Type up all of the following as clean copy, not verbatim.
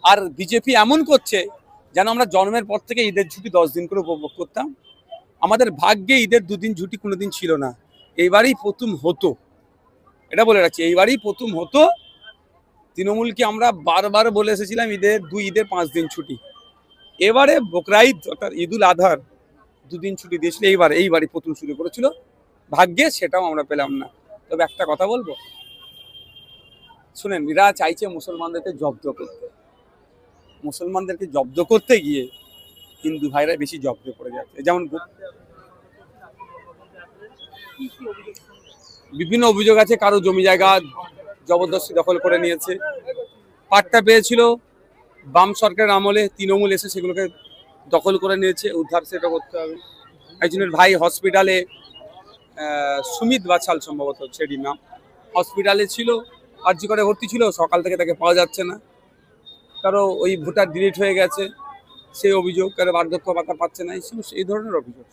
আর BJP এমন করছে যেন আমরা জন্মের পর থেকে ঈদের ছুটি 10 দিন করে উপভোগ করতাম। আমাদের ভাগ্যে ঈদের 2 দিন ছুটি কোনোদিন ছিল না, এইবারই প্রথম হতো। এটা বলে রাখছি, এইবারই প্রথম হতো। তৃণমূলকে আমরা বারবার বলে এসেছিলাম ঈদের 5 দিন ছুটি। এবারে বকরা ঈদ অর্থাৎ ঈদুল আজহার 2 দিন ছুটি দিয়েছিল, এইবারই প্রথম শুরু করেছিল। ভাগ্যে সেটাও আমরা পেলাম না। তবে একটা কথা বলবো, শুনেন, এরা চাইছে মুসলমানদেরকে জব্দ করতে। মুসলমানদেরকে জব্দ করতে গিয়ে হিন্দু ভাইরা বেশি জব্দে পড়ে যাচ্ছে। যেমন বিভিন্ন অভিযোগ আছে, কারো জমি জায়গা জবরদস্তি দখল করে নিয়েছে। পাট্টা পেয়েছিল বাম সরকারের আমলে, তৃণমূল এসে সেগুলোকে দখল করে নিয়েছে, উদ্ধার সেটা করতে হবে। একজনের ভাই হসপিটালে, সুমিত বাছাল সম্ভবত সেটির নাম, হসপিটালে ছিল, আর্জি করে ভর্তি ছিল, সকাল থেকে তাকে পাওয়া যাচ্ছে না। কারো ওই ভোটার ডিলিট হয়ে গেছে সেই অভিযোগ, কারো বার্ধক্য ভাতা পাচ্ছে না, এই ধরনের অভিযোগ।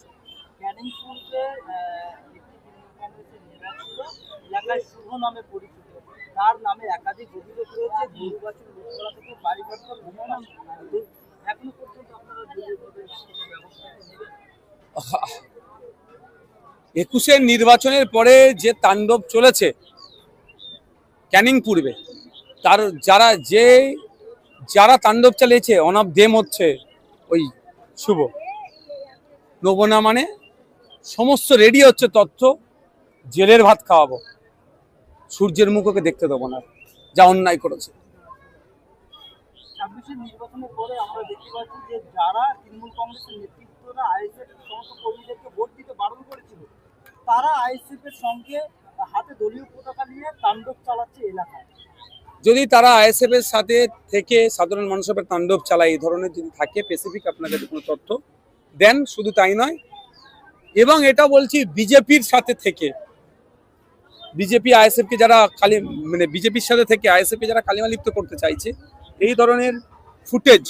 তার নামে একাধিক অভিযোগ রয়েছে, গরুবাছুর লুট করা থেকে বাড়ি ঘর ভ্রমণ। এখনো পর্যন্ত আপনারা 21-এর নির্বাচনের পরে যে তাণ্ডব চলেছে ক্যানিং পূর্বে, তার যারা তাণ্ডব চালিয়েছে, অন অফ দেম হচ্ছে ওই শুভ নবনা, মানে সমস্ত রেডি হচ্ছে তথ্য, জেলের ভাত খাওয়াবো, সূর্যের মুখকে দেখতে দেবো না, যা অন্যায় করেছে। 26-এর নির্বাচনের পরে আমরা দেখতে পাচ্ছি যে যারা তৃণমূল কংগ্রেসের নেতৃত্বরা আইএসএফ সমস্ত কর্মীদেরকে ভোট দিতে বারণ করেছিল, তারা আইএসএফ এর সঙ্গে হাতে দলীয় পতাকা নিয়ে তাণ্ডব চালাচ্ছে এলাকায়। যদি তারা আইএসএফ এর সাথে থেকে সাধারণ মানুষের উপর তাণ্ডব চালায়, এই ধরনের যদি থাকে, স্পেসিফিক আপনাদের কোনো তথ্য দেন। শুধু তাই নয়, এবং এটা বলছি বিজেপির সাথে থেকে, বিজেপি আইএসএফ কে যারা বিজেপির সাথে থেকে আইএসএফ কে যারা কালিমা লিপ্ত করতে চাইছে, এই ধরনের ফুটেজ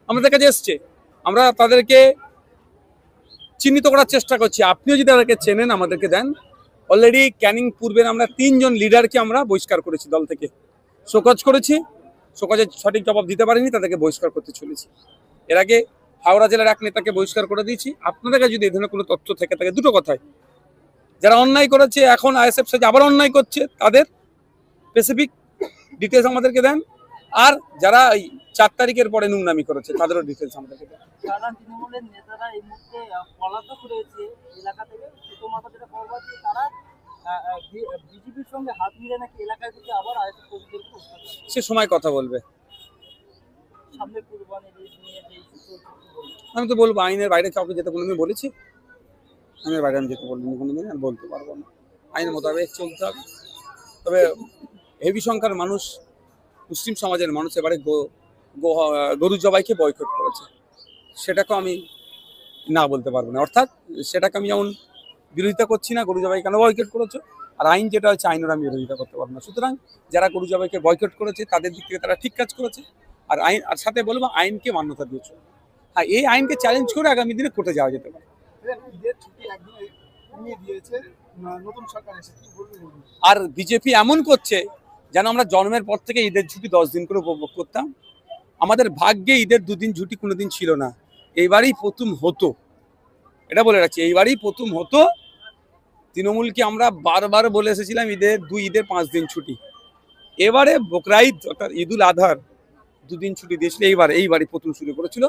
আমাদের কাছে এসছে, আমরা তাদেরকে চিহ্নিত করার চেষ্টা করছি। আপনিও যদি তাদেরকে চেনেন আমাদেরকে দেন। অলরেডি ক্যানিং পূর্বের আমরা 3 জন লিডারকে আমরা বহিষ্কার করেছি, দল থেকে শোকজ করেছি, শোকজের সঠিক জবাব দিতে পারিনি, তাদেরকে বহিষ্কার করতে চলেছি। এর আগে হাওড়া জেলার এক নেতাকে বহিষ্কার করে দিয়েছি। আপনাদের কাছে যদি এই ধরনের কোনো তথ্য থেকে থাকে, দুটো কথাই, যারা অন্যায় করেছে এখন আইএসএফ সাথে আবার অন্যায় করছে, তাদের স্পেসিফিক ডিটেলস আমাদেরকে দেন। আর যারা এই 4 তারিখের পরে নোংরামি করেছে, তাদেরও ডিটেলস আমাদেরকে দেন। যারা তৃণমূলের নেতারা এই মুহূর্তে পলাতক রয়েছে এলাকা থেকে, প্রথমত যেটা খবর পাচ্ছি, তারা বিজেপির সঙ্গে হাত মিলে নাকি এলাকায় থেকে আবার আইএসএফ কর্মীদেরকে সে সময় কথা বলবে। সামনে কুরবানি নিয়ে যে আমি তো বলবো, আইনের বাইরে কাউকে যেতে কোনোদিন বলেছি? আইনের বাইরে আমি যেতে বলিনি কোনোদিন, আমি বলতে পারবো না। আইনের মোতাবেক চলতে হবে। তবে হেভি সংখ্যার মানুষ, মুসলিম সমাজের মানুষ এবারে গরু জবাইকে বয়কট করেছে, সেটাকেও আমি না বলতে পারবো না। অর্থাৎ সেটাকে আমি যেমন বিরোধিতা করছি না, গরু জবাই কেন বয়কট করেছে, আর আইন যেটা হচ্ছে আইনের আমি বিরোধিতা করতে পারবো না। সুতরাং যারা গরু জবাইকে বয়কট করেছে তাদের দিক থেকে তারা ঠিক কাজ করেছে, আর সাথে বলবো আইনকে মান্যতা দিয়েছে। হ্যাঁ, এই আইনকে চ্যালেঞ্জ করে আগামী দিনে কোর্টে যাওয়া যেতে পারে। আর বিজেপি এমন করছে যেন আমরা জন্মের পর থেকে ঈদের ছুটি 10 দিন করে উপভোগ করতাম। আমাদের ভাগ্যে ঈদের 2 দিন ছুটি কোনোদিন ছিল না, এইবারই প্রথম হতো। এটা বলে রাখছি, এইবারই প্রথম হতো। তৃণমূলকে আমরা বারবার বলে এসেছিলাম ঈদের 5 দিন ছুটি। এবারে বকরা ঈদ অর্থাৎ ঈদুল আজহার 2 দিন ছুটি দিয়েছিল, এইবারই প্রথম শুরু করেছিল।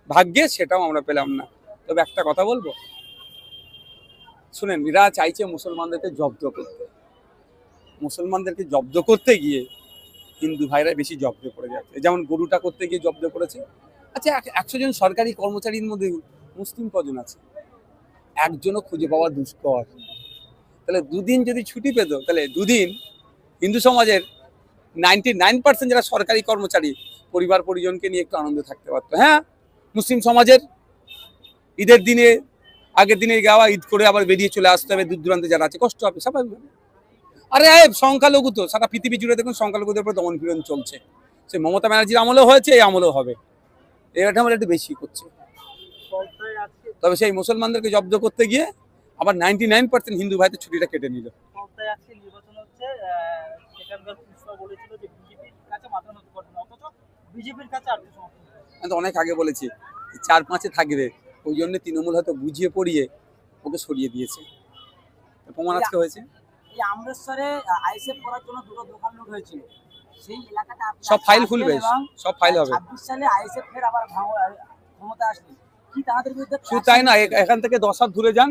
ভাগ্যে সেটাও আমরা পেলাম না। তবে একটা কথা বলবো, শুনেন, এরা চাইছে মুসলমানদেরকে জব্দ করতে। মুসলমানদেরকে জব্দ করতে গিয়ে হিন্দু ভাইরা বেশি জব্দে পড়ে যাচ্ছে। যেমন গরুটা করতে গিয়ে জব্দ করেছে। আচ্ছা, 100 জন সরকারি কর্মচারীর মধ্যে মুসলিম কজন আছে? একজনও খুঁজে পাওয়া দুষ্কর। তাহলে 2 দিন যদি ছুটি পেত, তাহলে 2 দিন হিন্দু সমাজের 99% যারা সরকারি কর্মচারী পরিবার পরিজনকে নিয়ে একটু আনন্দে থাকতে পারতো। হ্যাঁ, মুসলিম সমাজের ঈদের দিনে আগের দিনে গাওয়া, ঈদ করে আবার বেরিয়ে চলে আসতে হবে, দূর দূরান্তে যারা আছে কষ্ট হবে স্বাভাবিক। আরে সংখ্যালঘু তো সারা পৃথিবী জুড়ে দেখুন সংখ্যালঘুদের উপর দমন পীড়ন চলছে। সে মমতা ব্যানার্জির আমলেও হয়েছে, এই আমলেও হবে। এটা আমরা একটু বেশি করছে। তবে সেই মুসলমানদেরকে জব্দ করতে গিয়ে আবার 99% হিন্দু ভাইদের ছুটিটা কেটে নিল। নির্বাচন হচ্ছে, সেখানকার বলেছিল যে বিজেপির কাছে মাথা নত করবে না, অথচ বিজেপির কাছে আর কি সমর্থন চাইছেন? আমি তো অনেক আগে বলেছি 4-5-এ থাকবে, ওই জন্য তৃণমূল হয়তো বুঝিয়ে পড়িয়ে ওকে সরিয়ে দিয়েছে, প্রমাণ আজকে হয়েছে। এই আমরেশ্বরে আইএসএফ করার জন্য দুটো দোকান লুট হয়েছিল, সেই এলাকাটা আপনি সব ফাইল আসবেন খুলবে, এবং সব ফাইল হবে। 26 সালে আইএসএফ ফের আবার ক্ষমতা আসবে, কি তাদের বিরুদ্ধে শুধু তাই না, এখান থেকে 10 হাত দূরে যান,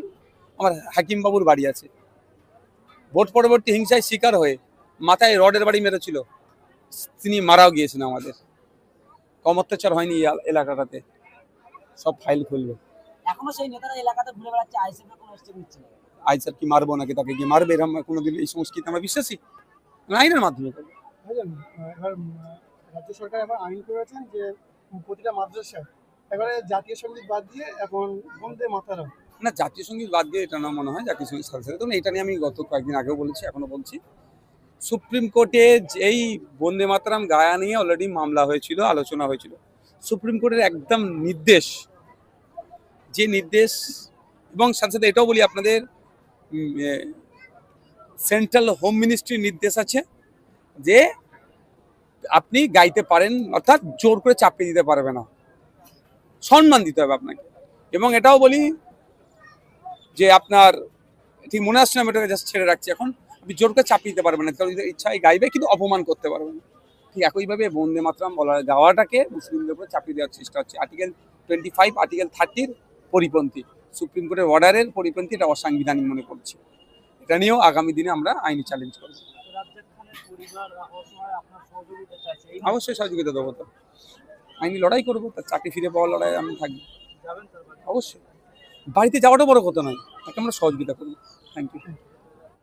আমার হাকিম বাবুর বাড়ি আছে, ভোট পরবর্তী হিংসায় শিকার হয়ে মাথায় রডের বাড়ি মেরেছিল, তিনি মারাও গিয়েছেন। আমাদের কম অত্যাচার হয়নি এই এলাকাটাতে, সব ফাইল খুলবে। এখনো সেই নেতারা এলাকাতে ঘুরে বেড়াচ্ছে, আইএসএফ এর কোনো স্টেপ নিচ্ছে না? আইসার কি মারবো নাকি, তাকে কি মারবে, এরকম কোনোদিন এই সংস্কৃতি আমরা বিশ্বাসী? আইনের মাধ্যমে করবো। বুঝলেন? এবার রাজ্য সরকার এবার আইন করেছেন যে প্রতিটা মাদ্রাসায় এবারে জাতীয় সঙ্গীত বাদ দিয়ে এখন বন্দে মাতরম। না, জাতীয় সঙ্গীত বাদ দিয়ে এটা না মনে হয়, জাতীয় সঙ্গীত সাথে সাথে, তখন এটা নিয়ে আমি গত কয়েকদিন আগেও বলেছি, এখনো বলছি, সুপ্রিম কোর্টে যেই বন্দে মাতরম গায়া নিয়ে অলরেডি মামলা হয়েছিল, আলোচনা হয়েছিল, সুপ্রিম কোর্টের একদম নির্দেশ, যে নির্দেশ, এবং সাথে সাথে এটাও বলি আপনাদের সেন্ট্রাল হোম মিনিস্ট্রির নির্দেশ আছে যে আপনি গাইতে পারেন, অর্থাৎ জোর করে চাপিয়ে দিতে পারবে না, সম্মান দিতে হবে আপনাকে। এবং এটাও বলি যে আপনার ঠিক মনে আসছে না, আমি এটাকে জাস্ট ছেড়ে রাখছি এখন, আপনি জোর করে চাপিয়ে দিতে পারবেন না, কারণ ইচ্ছায় গাইবে কিন্তু অপমান করতে পারবেন না। ঠিক একইভাবে বন্দে মাতরম বলার গাওয়াটাকে মুসলিমদের উপরে চাপিয়ে দেওয়ার চেষ্টা হচ্ছে, আর্টিকেল 25 আর্টিকেল 30-র পরিপন্থী, সুপ্রিম কোর্টের অর্ডারের পরিপন্থী, এটা অসাংবিধানিক মনে করছি। এটা নিয়েও আগামী দিনে আমরা আইনি চ্যালেঞ্জ করব। রাজ্জাক খানের পরিবার অসহায়, আপনার সহযোগিতা চাইছে, এই অবশ্যই সহযোগিতা দেবো, তো আইনি লড়াই করবো, তার চাকরি ফিরে পাওয়ার লড়াই আমি থাকবো যাবেন তার বাড়ি? অবশ্যই। বাড়িতে যাওয়াটা বড় কথা নয়, তাকে আমরা সহযোগিতা করবো। Thank you.